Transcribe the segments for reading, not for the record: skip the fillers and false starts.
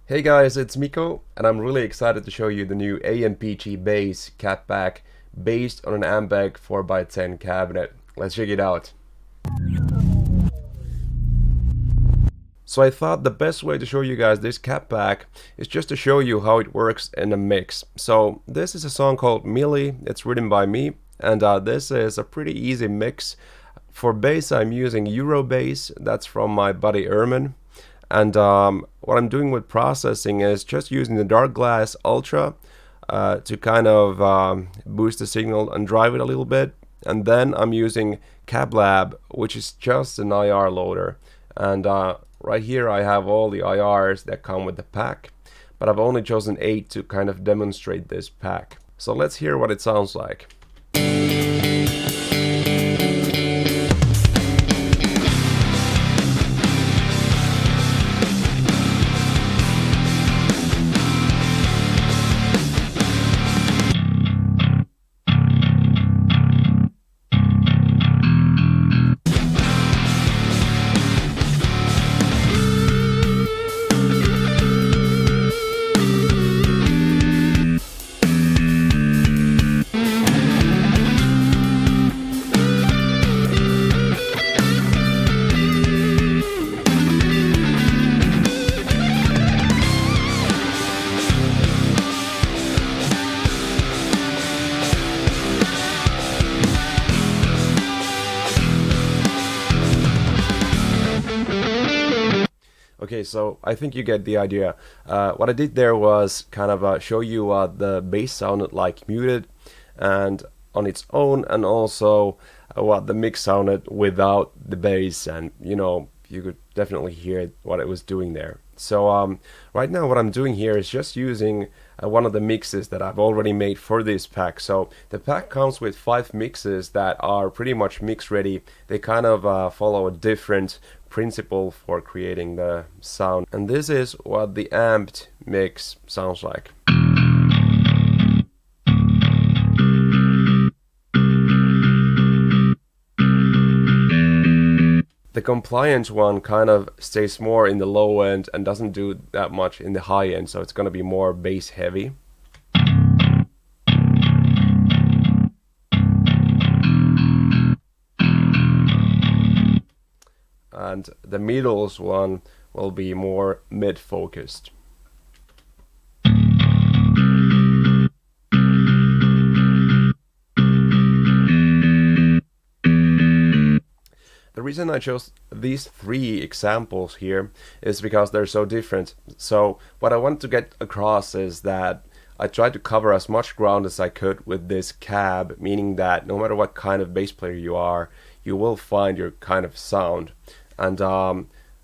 Hey guys, it's Miko, and I'm really excited to show you the new Ampg Bass Cab Pack based on an Ampeg 4x10 cabinet. Let's check it out. So I thought the best way to show you guys this cab pack is just to show you how it works in a mix. So this is a song called Millie, it's written by me, and this is a pretty easy mix. For bass I'm using Eurobass, that's from my buddy Erman. And what I'm doing with processing is just using the Dark Glass Ultra to kind of boost the signal and drive it a little bit. And then I'm using Cab Lab, which is just an IR loader. And right here I have all the IRs that come with the pack, but I've only chosen 8 to kind of demonstrate this pack. So let's hear what it sounds like. Okay, so I think you get the idea. What I did there was kind of show you what the bass sounded like muted and on its own, and also what the mix sounded without the bass, and you could definitely hear what it was doing there. So right now what I'm doing here is just using one of the mixes that I've already made for this pack. So the pack comes with 5 mixes that are pretty much mix ready. They kind of follow a different principle for creating the sound, and this is what the amped mix sounds like. The compliant one kind of stays more in the low end and doesn't do that much in the high end, so it's going to be more bass heavy. And the middles one will be more mid-focused. The reason I chose these 3 examples here is because they're so different. So what I want to get across is that I tried to cover as much ground as I could with this cab, meaning that no matter what kind of bass player you are, you will find your kind of sound. And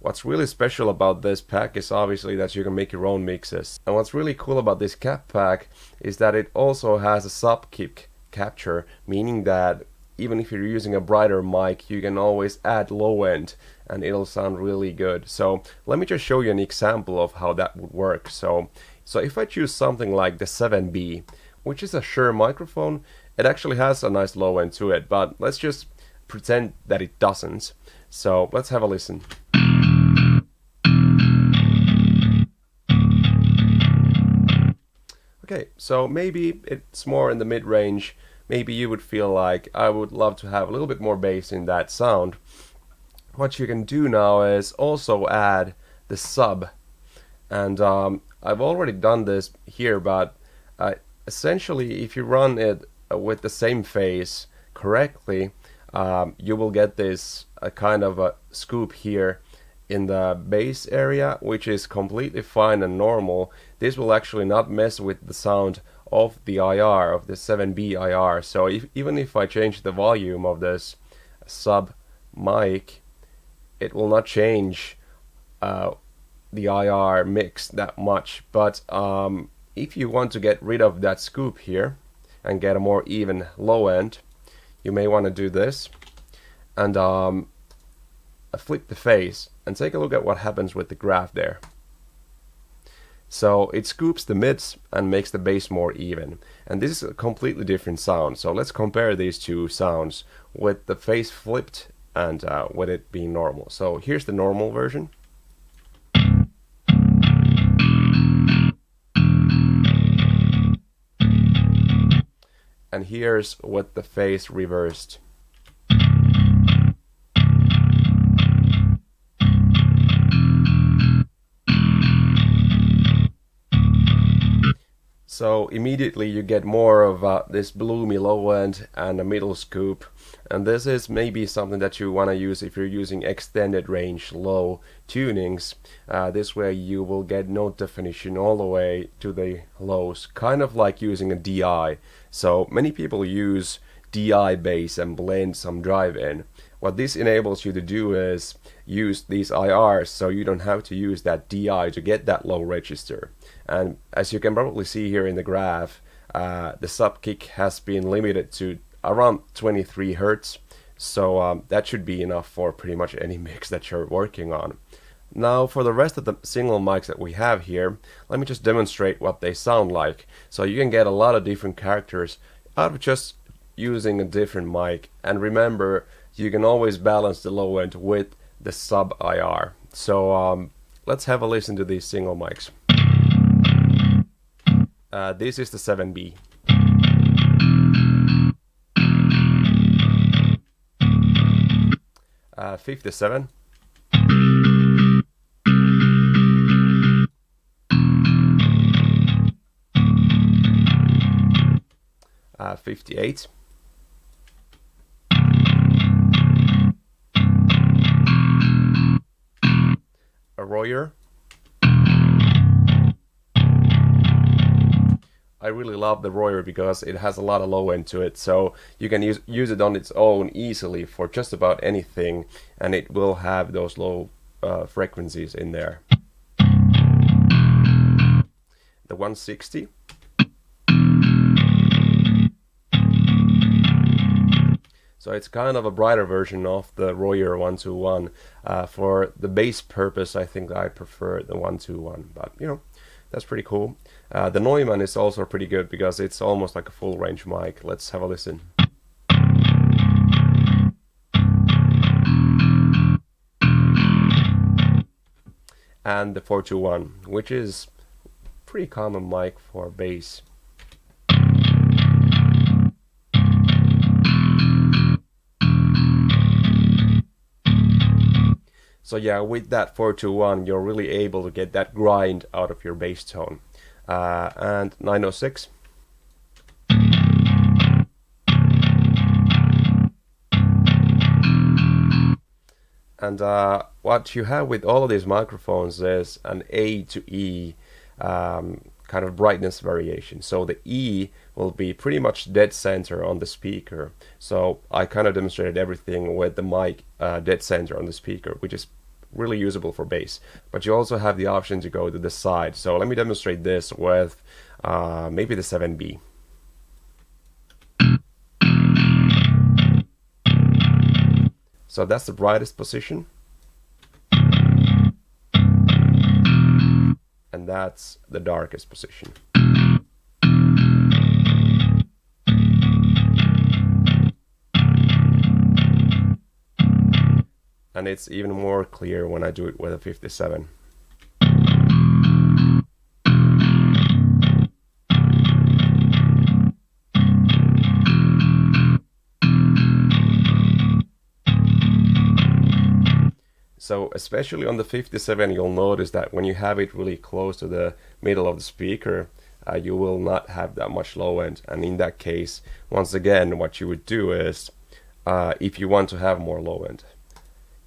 what's really special about this pack is obviously that you can make your own mixes. And what's really cool about this cab pack is that it also has a Subkick capture, meaning that even if you're using a brighter mic, you can always add low end and it'll sound really good. So let me just show you an example of how that would work. So if I choose something like the 7B, which is a Shure microphone, it actually has a nice low end to it, but let's just pretend that it doesn't. So let's have a listen. Okay, so maybe it's more in the mid-range. Maybe you would feel like I would love to have a little bit more bass in that sound. What you can do now is also add the sub. And I've already done this here, but essentially if you run it with the same phase correctly, you will get this kind of a scoop here in the bass area, which is completely fine and normal. This will actually not mess with the sound of the IR, of the 7B IR. So even if I change the volume of this sub mic, it will not change the IR mix that much. But if you want to get rid of that scoop here and get a more even low end, you may want to do this and flip the phase and take a look at what happens with the graph there. So it scoops the mids and makes the bass more even. And this is a completely different sound. So let's compare these two sounds with the phase flipped and with it being normal. So here's the normal version. and here's with the phase reversed. So immediately you get more of this bloomy low end and a middle scoop, and this is maybe something that you want to use if you're using extended range low tunings. This way you will get note definition all the way to the lows, kind of like using a DI. So many people use DI bass and blend some drive in. What this enables you to do is use these IRs, so you don't have to use that DI to get that low register. And as you can probably see here in the graph, the Subkick has been limited to around 23 Hz, so that should be enough for pretty much any mix that you're working on. Now for the rest of the single mics that we have here, let me just demonstrate what they sound like. So you can get a lot of different characters out of just using a different mic, and remember, you can always balance the low end with the sub IR. So let's have a listen to these single mics. This is the 7B. Uh, 57. Uh, 58. A Royer. I really love the Royer because it has a lot of low end to it, so you can use it on its own easily for just about anything, and it will have those low frequencies in there. The 160. So it's kind of a brighter version of the Royer 121. For the bass purpose, I think I prefer the 121, but you know, that's pretty cool. The Neumann is also pretty good because it's almost like a full range mic. Let's have a listen. And the 421, which is pretty common mic for bass. So yeah, with that 421, you're really able to get that grind out of your bass tone. And 906. And what you have with all of these microphones is an A to E kind of brightness variation. So the E will be pretty much dead center on the speaker. So I kind of demonstrated everything with the mic dead center on the speaker, which is really usable for bass. But you also have the option to go to the side. So let me demonstrate this with maybe the 7B. So that's the brightest position. And that's the darkest position. And it's even more clear when I do it with a 57. So especially on the 57, you'll notice that when you have it really close to the middle of the speaker, you will not have that much low end. And in that case, once again, what you would do is, if you want to have more low end,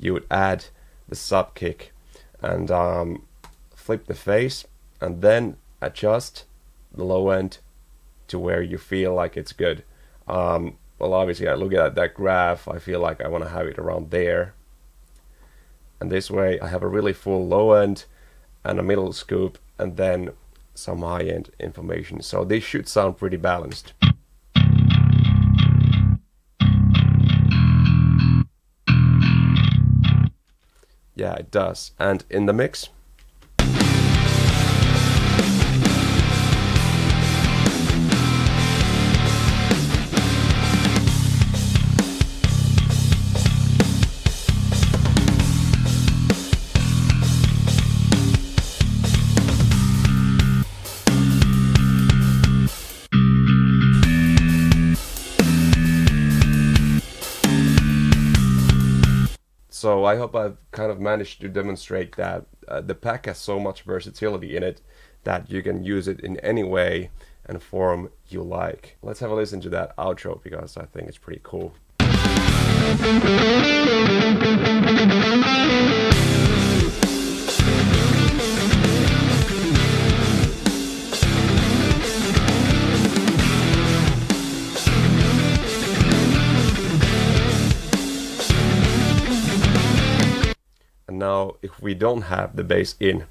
you would add the Subkick and flip the phase and then adjust the low end to where you feel like it's good. Well, obviously, I look at that graph, I feel like I want to have it around there. And this way I have a really full low end and a middle scoop and then some high end information. So this should sound pretty balanced. Yeah, it does. And in the mix, So I hope I've kind of managed to demonstrate that the pack has so much versatility in it that you can use it in any way and form you like. Let's have a listen to that outro because I think it's pretty cool. And now if we don't have the bass in,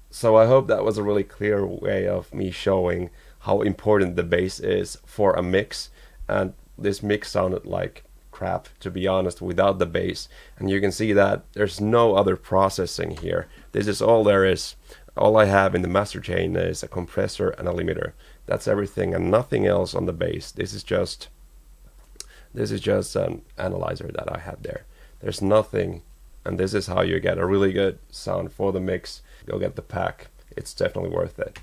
so I hope that was a really clear way of me showing how important the bass is for a mix, and this mix sounded like crap, to be honest, without the bass. And you can see that there's no other processing here. This is all there is. All I have in the master chain is a compressor and a limiter. That's everything and nothing else on the bass. This is just an analyzer that I have there. There's nothing, and this is how you get a really good sound for the mix. Go get the pack. It's definitely worth it.